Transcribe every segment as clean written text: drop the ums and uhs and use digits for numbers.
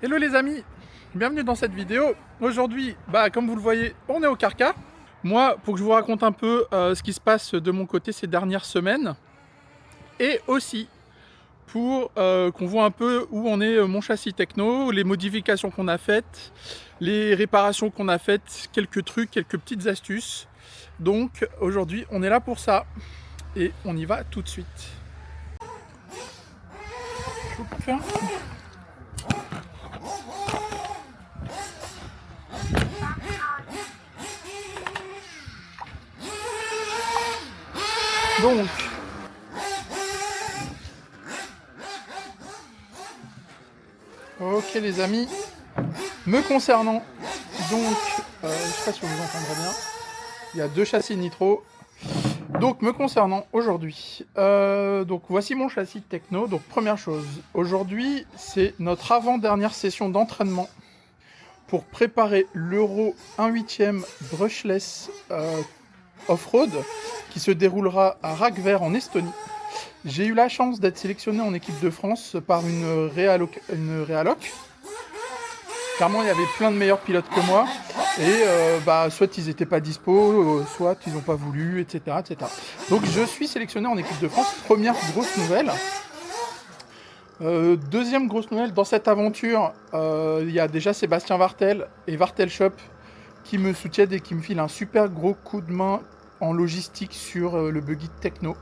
Hello les amis, bienvenue dans cette vidéo. Aujourd'hui, comme vous le voyez, on est au Carca. Moi, pour que je vous raconte un peu ce qui se passe de mon côté ces dernières semaines. Et aussi pour qu'on voit un peu où en est mon châssis techno, les modifications qu'on a faites, les réparations qu'on a faites, quelques trucs, quelques petites astuces. Donc aujourd'hui, on est là pour ça. Et on y va tout de suite. Donc, ok les amis, me concernant, donc, je sais pas si vous entendrez bien, il y a deux châssis nitro. Donc me concernant aujourd'hui, donc voici mon châssis techno. Donc première chose, aujourd'hui c'est notre avant-dernière session d'entraînement pour préparer l'Euro 1/8 brushless off-road qui se déroulera à Rakvere en Estonie. J'ai eu la chance d'être sélectionné en équipe de France par une réaloc. Clairement, il y avait plein de meilleurs pilotes que moi. Et soit ils n'étaient pas dispo, soit ils n'ont pas voulu, etc., etc. Donc je suis sélectionné en équipe de France. Première grosse nouvelle. Deuxième grosse nouvelle, dans cette aventure, il y a déjà Sébastien Vartel et Vartel Shop qui me soutiennent et qui me filent un super gros coup de main en logistique sur le buggy techno,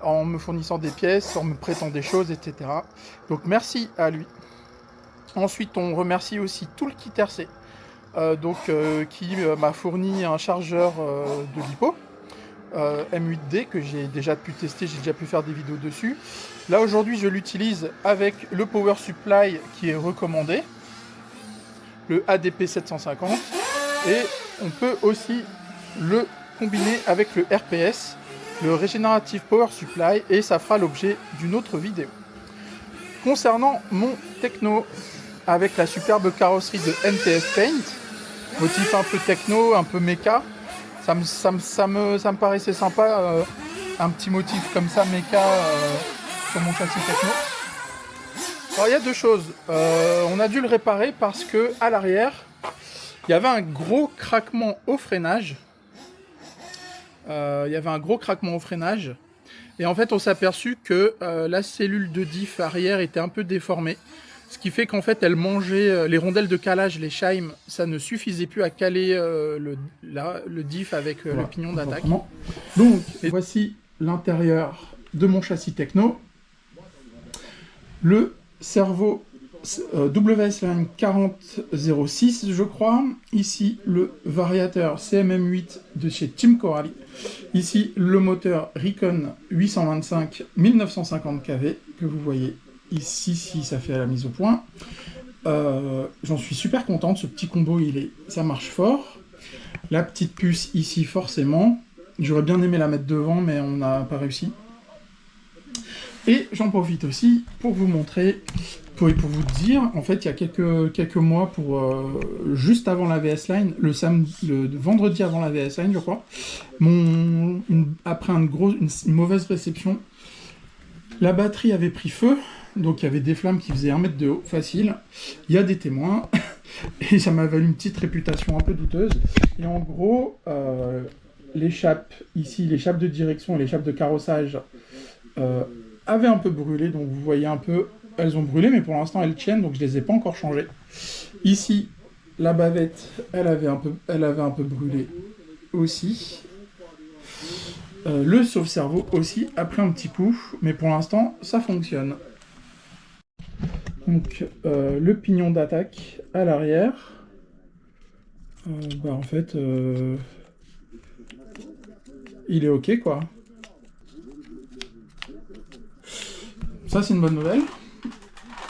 en me fournissant des pièces, en me prêtant des choses, etc. Donc merci à lui. Ensuite, on remercie aussi tout le kit RC, qui m'a fourni un chargeur de LiPo M8D que j'ai déjà pu tester, j'ai déjà pu faire des vidéos dessus. Là aujourd'hui je l'utilise avec le Power Supply qui est recommandé, le ADP 750, et on peut aussi le combiner avec le RPS, le Regenerative Power Supply, et ça fera l'objet d'une autre vidéo. Concernant mon techno, avec la superbe carrosserie de NTS Paint, motif un peu techno, un peu méca, ça me paraissait sympa, un petit motif comme ça, méca, sur mon châssis techno. Alors il y a deux choses, on a dû le réparer parce que à l'arrière, il y avait un gros craquement au freinage. Et en fait on s'est aperçu que la cellule de diff arrière était un peu déformée. Ce qui fait qu'en fait, elle mangeait les rondelles de calage, les shimes, ça ne suffisait plus à caler le diff avec le pignon d'attaque. Donc, voici l'intérieur de mon châssis techno. Le servo WS-Line 4006, je crois. Ici, le variateur CMM8 de chez Team Corally. Ici, le moteur Recon 825 1950 kV, que vous voyez ici, si ça fait la mise au point. J'en suis super content de ce petit combo, ça marche fort. La petite puce ici, forcément. J'aurais bien aimé la mettre devant, mais on n'a pas réussi. Et j'en profite aussi pour vous montrer, pour vous dire, en fait, il y a quelques mois, juste avant la VS Line, le vendredi avant la VS Line, je crois, après une mauvaise réception, la batterie avait pris feu. Donc il y avait des flammes qui faisaient 1 mètre de haut, facile. Il y a des témoins. Et ça m'a valu une petite réputation un peu douteuse. Et en gros, l'échappe de direction et l'échappe de carrossage avaient un peu brûlé. Donc vous voyez un peu, elles ont brûlé, mais pour l'instant elles tiennent, donc je les ai pas encore changées. Ici, la bavette, elle avait un peu brûlé aussi. Le sauve-cerveau aussi a pris un petit coup, mais pour l'instant ça fonctionne. Donc le pignon d'attaque à l'arrière, en fait il est ok quoi. Ça c'est une bonne nouvelle.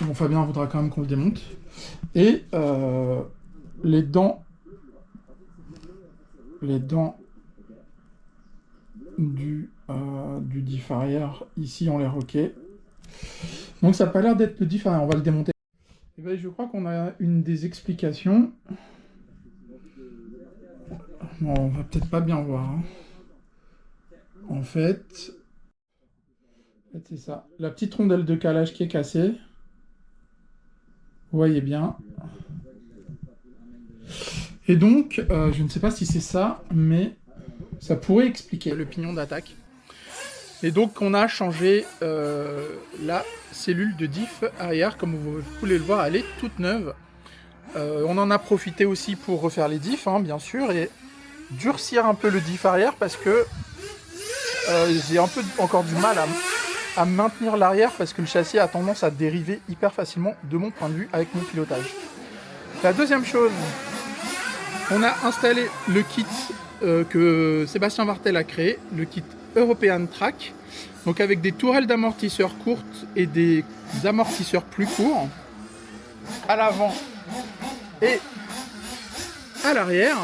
Bon, Fabien voudra quand même qu'on le démonte. Et les dents du diff arrière ici ont l'air ok. Donc ça n'a pas l'air d'être le diff arrière, on va le démonter. Et ben, je crois qu'on a une des explications. Bon, on va peut-être pas bien voir. Hein. En fait, c'est ça. La petite rondelle de calage qui est cassée. Vous voyez bien. Et donc, je ne sais pas si c'est ça, mais ça pourrait expliquer le pignon d'attaque. Et donc, on a changé la cellule de diff arrière, comme vous pouvez le voir, elle est toute neuve. On en a profité aussi pour refaire les diffs, hein, bien sûr, et durcir un peu le diff arrière parce que j'ai un peu encore du mal à maintenir l'arrière parce que le châssis a tendance à dériver hyper facilement de mon point de vue avec mon pilotage. La deuxième chose, on a installé le kit que Sébastien Vartel a créé, le kit European Track, donc avec des tourelles d'amortisseurs courtes et des amortisseurs plus courts à l'avant et à l'arrière.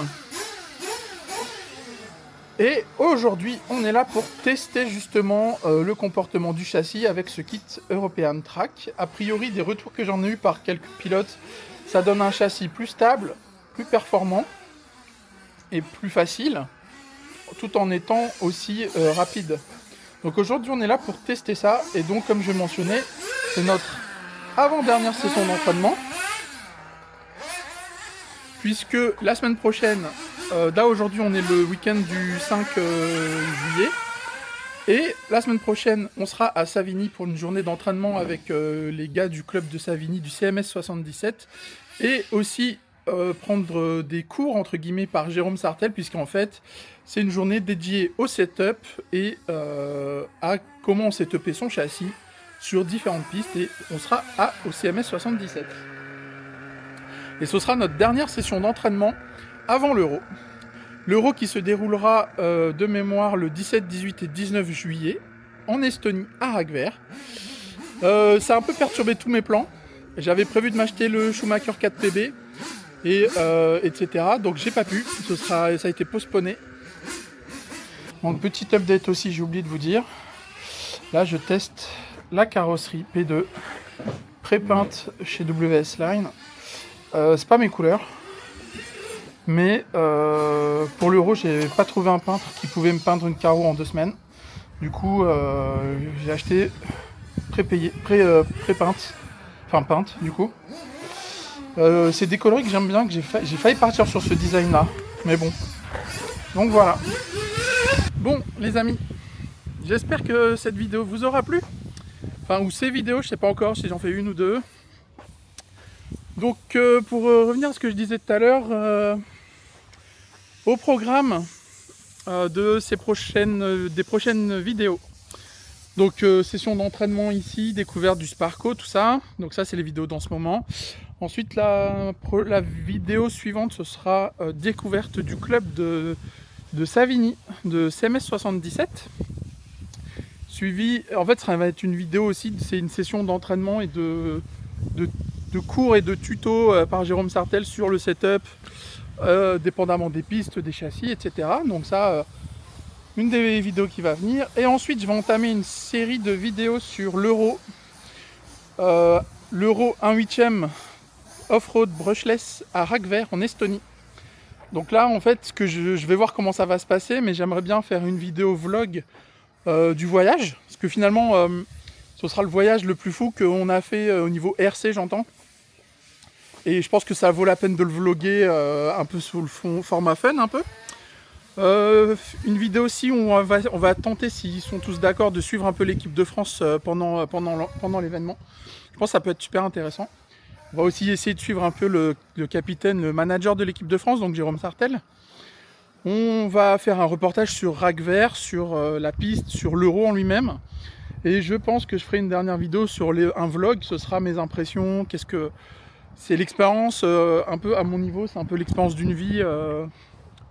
Et aujourd'hui, on est là pour tester justement le comportement du châssis avec ce kit European Track. A priori, des retours que j'en ai eu par quelques pilotes, ça donne un châssis plus stable, plus performant et plus facile, tout en étant aussi rapide. Donc aujourd'hui, on est là pour tester ça. Et donc, comme je mentionnais, c'est notre avant-dernière session d'entraînement. Puisque la semaine prochaine, là aujourd'hui on est le week-end du 5 juillet, et la semaine prochaine on sera à Savigny pour une journée d'entraînement avec les gars du club de Savigny du CMS 77, et aussi prendre des cours entre guillemets par Jérôme Sartel, puisqu'en fait c'est une journée dédiée au setup et à comment setuper son châssis sur différentes pistes, et on sera au CMS 77. Et ce sera notre dernière session d'entraînement avant l'Euro. L'Euro qui se déroulera de mémoire le 17, 18 et 19 juillet en Estonie, à Ragver. Ça a un peu perturbé tous mes plans. J'avais prévu de m'acheter le Schumacher 4PB, et, etc. Donc j'ai pas pu, ça a été postponé. Donc petit update aussi, j'ai oublié de vous dire. Là je teste la carrosserie P2 pré-peinte chez WS Line. C'est pas mes couleurs, mais pour l'Euro j'ai pas trouvé un peintre qui pouvait me peindre une carreau en 2 semaines. Du coup j'ai acheté pré-peinte, enfin peinte du coup. C'est des coloris que j'aime bien, que j'ai failli partir sur ce design là, mais bon. Donc voilà. Bon les amis, j'espère que cette vidéo vous aura plu. Enfin, ou ces vidéos, je sais pas encore si j'en fais une ou deux. Donc pour revenir à ce que je disais tout à l'heure, au programme des prochaines vidéos. Donc session d'entraînement ici, découverte du Sparco, tout ça. Donc ça c'est les vidéos dans ce moment. Ensuite la vidéo suivante, ce sera découverte du club de Savigny, de CMS 77. Suivi, en fait ça va être une vidéo aussi, c'est une session d'entraînement et de cours et de tutos par Jérôme Sartel sur le setup, dépendamment des pistes, des châssis, etc. Donc ça, une des vidéos qui va venir. Et ensuite, je vais entamer une série de vidéos sur l'Euro. L'Euro 1/8 off-road brushless à Ragver en Estonie. Donc là, en fait, je vais voir comment ça va se passer, mais j'aimerais bien faire une vidéo vlog du voyage. Parce que finalement, ce sera le voyage le plus fou qu'on a fait au niveau RC, j'entends. Et je pense que ça vaut la peine de le vlogger un peu sous le format fun un peu. Une vidéo aussi où on va tenter, s'ils sont tous d'accord, de suivre un peu l'équipe de France pendant l'événement. Je pense que ça peut être super intéressant. On va aussi essayer de suivre un peu le capitaine, le manager de l'équipe de France, donc Jérôme Sartel. On va faire un reportage sur Ragver, sur la piste, sur l'Euro en lui-même. Et je pense que je ferai une dernière vidéo sur un vlog, ce sera mes impressions, c'est l'expérience un peu à mon niveau, c'est un peu l'expérience d'une vie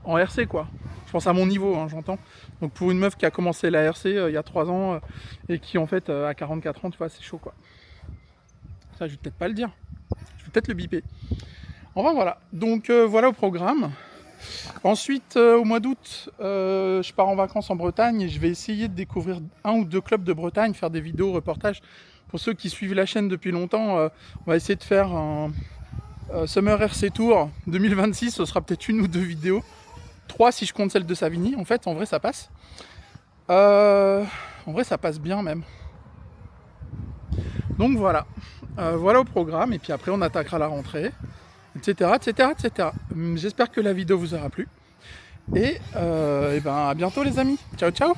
en RC quoi. Je pense à mon niveau, hein, j'entends. Donc pour une meuf qui a commencé la RC il y a 3 ans et qui en fait à 44 ans, tu vois, c'est chaud quoi. Ça je vais peut-être pas le dire, je vais peut-être le biper. Enfin voilà, donc voilà au programme. Ensuite au mois d'août, je pars en vacances en Bretagne et je vais essayer de découvrir 1 ou 2 clubs de Bretagne, faire des vidéos, reportages. Pour ceux qui suivent la chaîne depuis longtemps, on va essayer de faire un Summer RC Tour 2026, ce sera peut-être 1 ou 2 vidéos. 3 si je compte celle de Savigny, en fait, en vrai ça passe. En vrai ça passe bien même. Donc voilà. Voilà au programme, et puis après on attaquera la rentrée, etc. etc., etc. J'espère que la vidéo vous aura plu. Et ben à bientôt les amis. Ciao ciao.